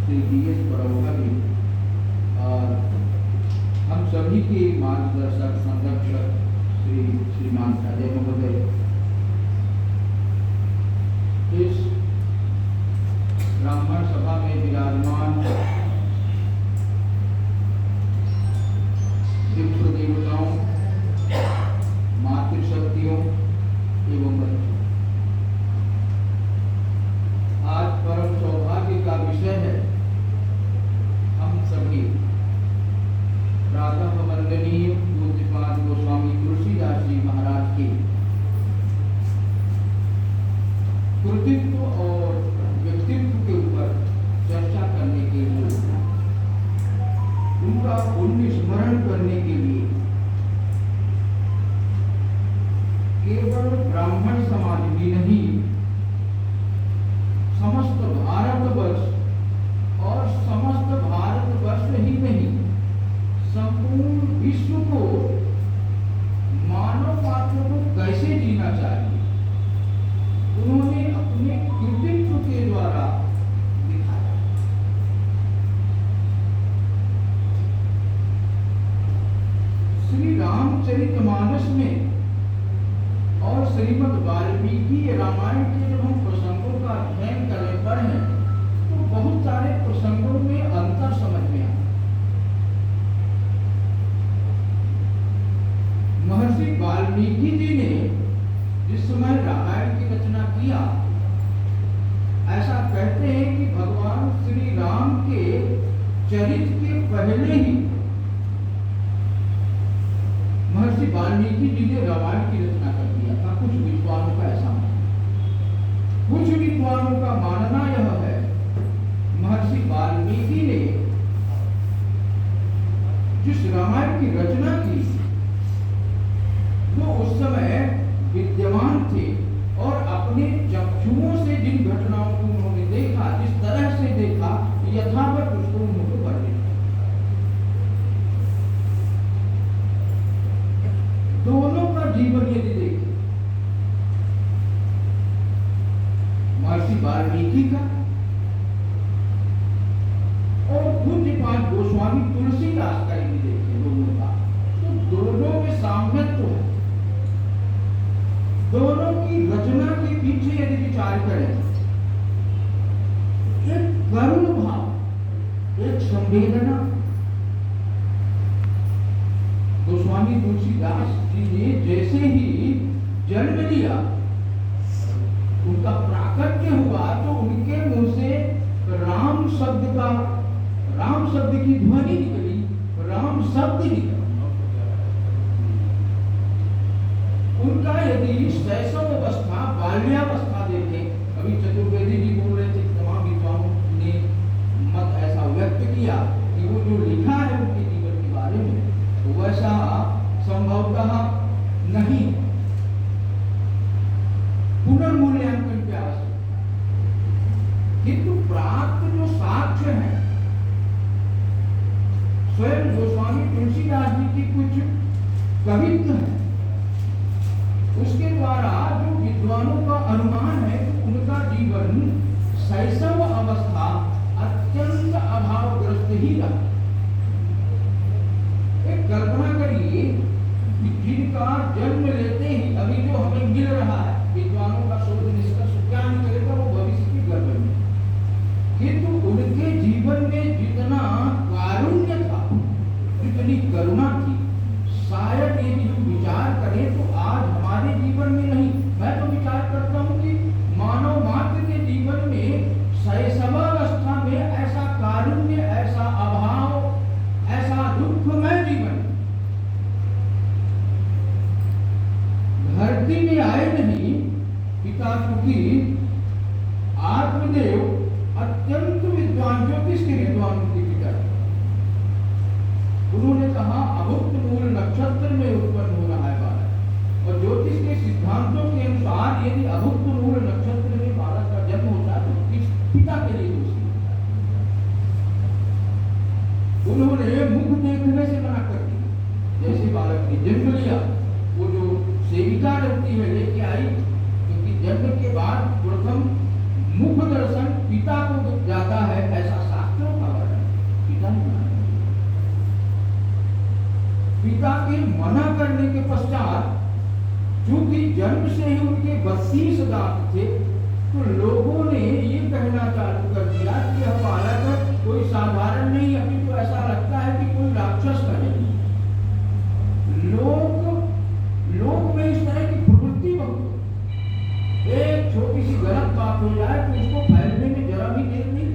Shri DS प्रभुभा जी और हम सभी के मार्गदर्शक संरक्षक श्रीमान अजय महोदय, इस ब्राह्मण सभा में विराजमान विश्व देवताओं, मातृशक्तियों एवं बच्चों, आज परम सौभाग्य का विषय है हम सभी प्रातः वंदनीय पूज्यपाद गोस्वामी तुलसीदास जी महाराज के कृतित्व और व्यक्तित्व के ऊपर चर्चा करने के लिए, उनका पुण्य स्मरण करने के लिए केवल ब्राह्मण समाज भी नहीं, समस्त भारतवर्ष और समस्त भारतवर्ष ही नहीं, संपूर्ण विश्व को मानव मात्र को कैसे जीना चाहिए, उन्होंने अपने कृतित्व के द्वारा दिखाया। श्री रामचरितमानस में और श्रीमद् वाल्मीकि रामायण के जब हम प्रसंगों का अध्ययन करें पढ़ें तो बहुत सारे प्रसंगों में अंतर समझ में आता। महर्षि वाल्मीकि जी ने जिस समय रामायण की रचना किया, ऐसा कहते हैं कि भगवान श्री राम के चरित्र के पहले ही महर्षि वाल्मीकि जी ने रामायण की रचना कर दिया था। कुछ विद्वानों का ऐसा मानना, कुछ विद्वानों का मानना यह है महर्षि वाल्मीकि ने जिस रामायण की रचना की वो उस समय विद्यमान थे और अपने चक्षुओं से जिन घटनाओं को उन्होंने देखा, जिस तरह से देखा, यथावत उसको उन्होंने वर्णित किया। दोनों का जीवन यदि देखें, महर्षि वाल्मीकि का और पूज्यपाद गोस्वामी तुलसीदास का यदि देखें, दोनों का, तो दोनों में साम्यत्व है। दोनों की रचना के पीछे यदि विचार करें, एक करुण भाव, एक संवेदना। गोस्वामी तुलसीदास जी ने जैसे ही जन्म लिया, उनका प्राकट्य हुआ, तो उनके मुंह से राम शब्द की ध्वनि निकली, राम शब्द निकला। उनका यदि शैशव अवस्था, बाल्यावस्था देखें, अभी चतुर्वेदी जी बोल रहे थे, तमाम विद्वानों ने मत ऐसा व्यक्त किया कि वो जो लिखा है उनके जीवन के बारे में तो वैसा संभवतः नहीं, पुनर्मूल्यांकन की आवश्यकता। किंतु प्राप्त जो साक्ष्य है, स्वयं गोस्वामी तुलसीदास जी की कुछ कवित्व है, उसके द्वारा जो विद्वानों का अनुमान है कि उनका जीवन शैशव अवस्था अत्यंत अभावग्रस्त ही रहा। एक कल्पना करिए कि जिनका जन्म लेते ही अभी जो हमें मिल रहा है, विद्वानों का शोध निष्कर्ष क्या निकलेगा वो भविष्य की गर्भ में, किंतु उनके जीवन में जितना कारुण्य था, जितनी करुणा थी, शायद यदि हम विचार करें तो आज हमारे जीवन में नहीं। मैं तो विचार करता हूं कि मानव मात्र के जीवन में शैशवावस्था में ऐसा कारुण्य, ऐसा अभाव, ऐसा दुखमय जीवन धरती में आए नहीं। पिता क्योंकि आत्मदेव अत्यंत विद्वान, ज्योतिष के विद्वान उनके पिता, उन्होंने कहा अभुक्त मूल नक्षत्र में उत्पन्न हो रहा है बालक, और ज्योतिष के सिद्धांतों के अनुसार यदि अभुक्त मूल नक्षत्र में बालक का जन्म होता है तो किस पिता के लिए दोषी होता है। उन्होंने मुख देखने से मना कर दिया। जैसे बालक ने जन्म लिया, वो जो सेविका रहती है लेके आई, क्योंकि जन्म के बाद प्रथम मुख दर्शन पिता को जाता है, ऐसा शास्त्र पिता के मना करने के पश्चात चूंकि जन्म से ही उनके 32 दांत थे, तो लोगों ने ये कहना चालू कर दिया कि यह बालक कोई साधारण नहीं, अभी तो ऐसा लगता है कि कोई राक्षस का जन्म। लोग में इस तरह की प्रवृत्ति बहुत, एक छोटी सी गलत बात हो जाए तो उसको फैलने में जरा भी देर नहीं।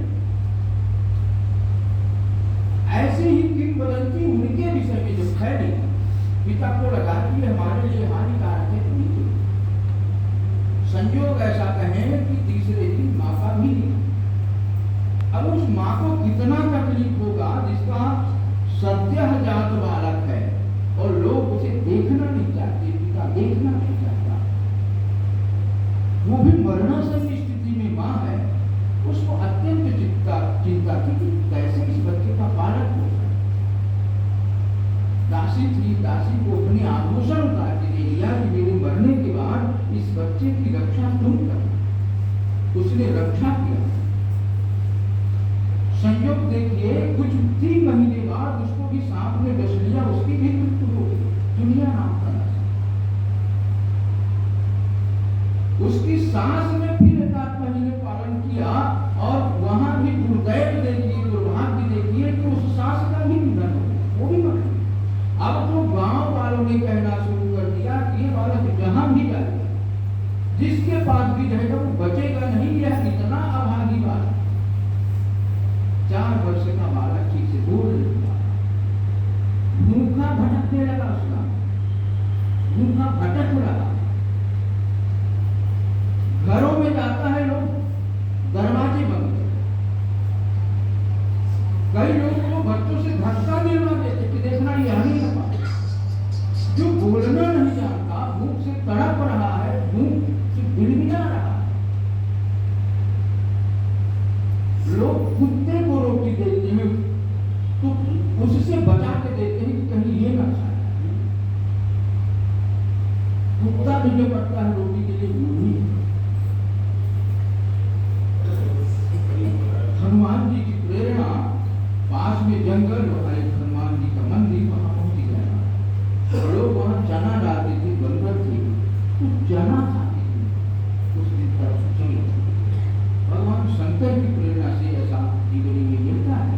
ऐसे ही किंवदंती उनके विषय में जब फैली, पिता को लगा कि हमारे लिए हानिकारक है, नहीं। संयोग ऐसा कहें कि तीसरे दिन माँ का भी निधन। अब उस माँ को कितना तकलीफ होगा जिसका सद्य जात बालक है और लोग उसे देखना नहीं चाहते, पिता देखना नहीं चाहता, वो भी मरणासन्न स्थिति में माँ है। उसको अत्यंत चिंता थी कि कैसे इस बच्चे का पालक हो। दासी थी, दासी को अपने आभूषण उतार के दे दिया कि मेरे मरने के बाद इस बच्चे की रक्षा तुम करना। उसने रक्षा किया। संयोग देखिए, कुछ 3 महीने बाद उसको भी सांप ने डस लिया, उसकी भी मृत्यु हो गई। दुनिया नाम का उसकी सास ने फिर 7 महीने पालन किया और वहां भी दुर्दैव देखिए, दुर्भाग्य देखिए कि उस सास का भी निधन हो गया, वो भी मर गई। अब तो गांव वालों ने कहना शुरू कर दिया कि ये बालक जहां भी जाएगा, जिसके पास भी रहेगा वो बचेगा नहीं, यह इतना अभागी बालक। 4 वर्ष का बालक ठीक से बोल नहीं पाया, भूखा भटकने लगा, उसका भूखा भटक लगा। घरों में जाता है, लोग दरवाजे बंद करते। कई लोग तो बच्चों से धक्का दिलवा देते कि देखना ये नहीं कर पाए। जो बोलना नहीं जानता, भूख से तड़प रहा है, भूख से बिलबिला रहा है, लोग कुत्ते को रोटी देते हैं तो उससे बचा के देते हैं कि कहीं ये ना खाए। कुत्ता भी जो पड़ता है रोटी के लिए वो भी। हनुमान जी की प्रेरणा, पास में जंगल और एक हनुमान जी का मंदिर, वहां पहुंच गया। लोग वहां चना डालते थे, बंदर थे तो चना खाते थे। उस दिन तक चलो भगवान शंकर की प्रेरणा से ऐसा जीवन में मिलता है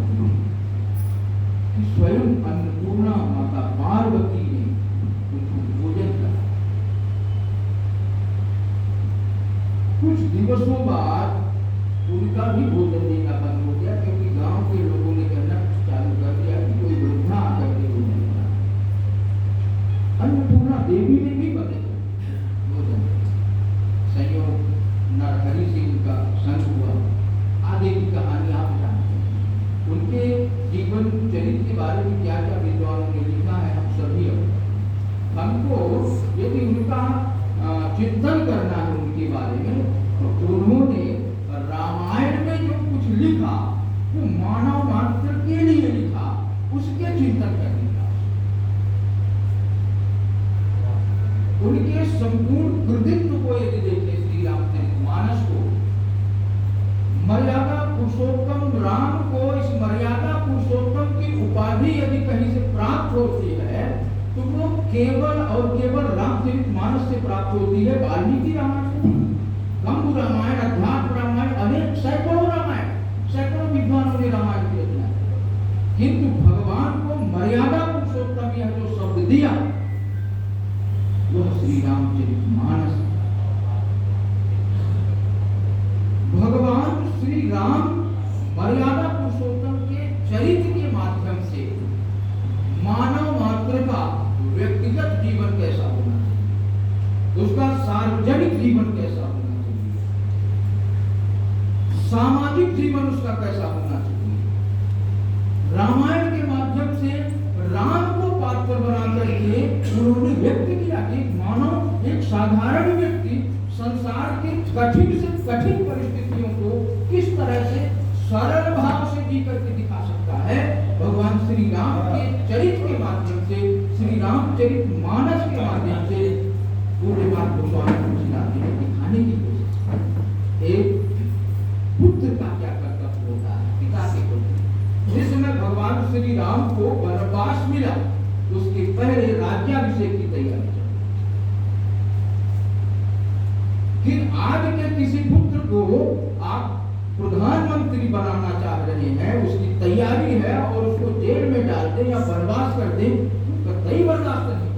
कि स्वयं अन्नपूर्णा माता पार्वती ने उनको भोजन करा। कुछ दिवसों बाद उनका भी भोजन देना बंद हो गया, क्योंकि गांव के लोगों ने कहना चालू कर दिया कि कोई वृद्धा आकर के भोजन करा। अन्नपूर्णा देवी ने भी बदल भोजन। संयोग नरहरि से उनका संग हुआ। आगे की कहानी आप जानते हैं। उनके जीवन चरित्र के बारे में क्या क्या विद्वानों ने लिखा है, हम सभी हमको यदि उनका चिंतन करना है उनके बारे में, तो उन्होंने रामायण में जो कुछ लिखा वो मानव मात्र के लिए लिखा, उसके चिंतन करने का। उनके संपूर्ण कृतित्व को यदि देखें, श्री रामचरितमानस को, मर्यादा पुरुषोत्तम राम को इस मर्यादा पुरुषोत्तम की उपाधि यदि कहीं से प्राप्त होती है तो वो केवल और केवल रामचरितमानस से प्राप्त होती है, वाल्मीकि रामायण से नहीं। कंब रामायण, अध्यात्म रामायण, अनेक सैकड़ों रामायण, सैकड़ों विद्वानों ने रामायण की रचना की, किंतु भगवान को मर्यादा पुरुषोत्तम यह जो शब्द दिया वह श्री रामचरितमानस। भगवान श्री राम मर्यादा पुरुषोत्तम के चरित्र के माध्यम से मानव मात्र का व्यक्तिगत जीवन कैसा होना चाहिए, उसका सार्वजनिक जीवन कैसा होना चाहिए, सामाजिक जीवन उसका कैसा होना चाहिए, रामायण के माध्यम से राम को पात्र बना करके उन्होंने व्यक्त किया कि मानव एक साधारण व्यक्ति संसार के कठिन से कठिन परिस्थितियों को किस तरह से सरल भाव से जी करके दिखा सकता है। भगवान श्री राम के चरित्र के माध्यम से, श्री रामचरितमानस के माध्यम से पूरे बात भगवान को दिखाने की कोशिश। एक पुत्र का क्या कर्तव्य होता है, पिता के पुत्र। जिसमें भगवान श्री राम को वनवास मिला, उसके पहले राज्याभिषेक की तैयारी चल। फिर आज के किसी पुत्र को आप प्रधानमंत्री बनाना चाह रहे हैं, उसकी तैयारी है और उसको जेल में डाल दें या बर्बाद कर दें, कतई बर्दाश्त नहीं।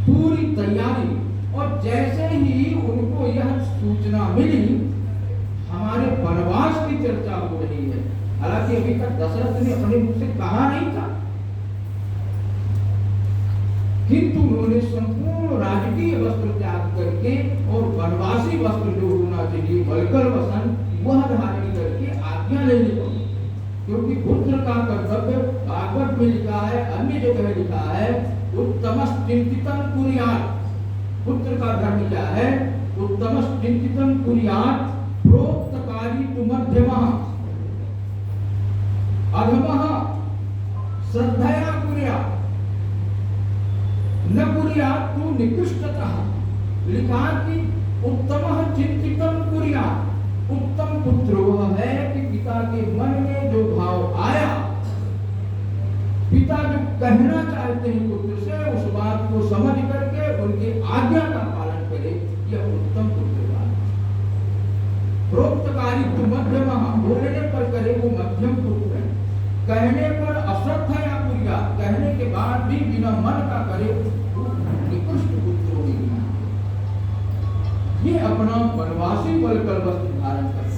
पूरी तैयारी, और जैसे ही उनको यह सूचना मिली, हमारे वनवास की चर्चा हो रही है। हालांकि अभी तक दशरथ ने अपने मुख से कहा नहीं था, किंतु उन्होंने संपूर्ण राजकीय वस्त्र त्याग करके और वनवासी वस्त्र जो होना चाहिए वल्कल वसन, वह धारण करके आज्ञा लेनी पड़ी। क्योंकि पुत्र का कर्तव्य भागवत में लिखा है, अन्य जगह लिखा है, उत्तमस् चिंतितं कुर्यात्। पुत्र का धर्म क्या है? उत्तमस् चिंतितं कुर्यात्, प्रोक्तकारी तु मध्यमः, अधमः श्रद्धया कुर्यात्, न कुर्यात् तु निकृष्टतः। लिखा कि उत्तमः चिंतितं कुर्यात्, उत्तम पुत्र वह है कि पिता के मन में जो भाव आया, पिता जो कहना चाहते हैं पुत्र से, उस बात को समझ करके उनके आज्ञा का पालन करे, यह उत्तम पुत्र का। प्रोक्तकारी तु मध्यमः, बोलने पर करे वो मध्यम पुत्र है, कहने पर अश्रद्धया कुर्यात्, कहने के बाद भी बिना मन का करे वो निकृष्ट पुत्र होगी। ये अपना वनवासी वल्कल वस्त्र धारण कर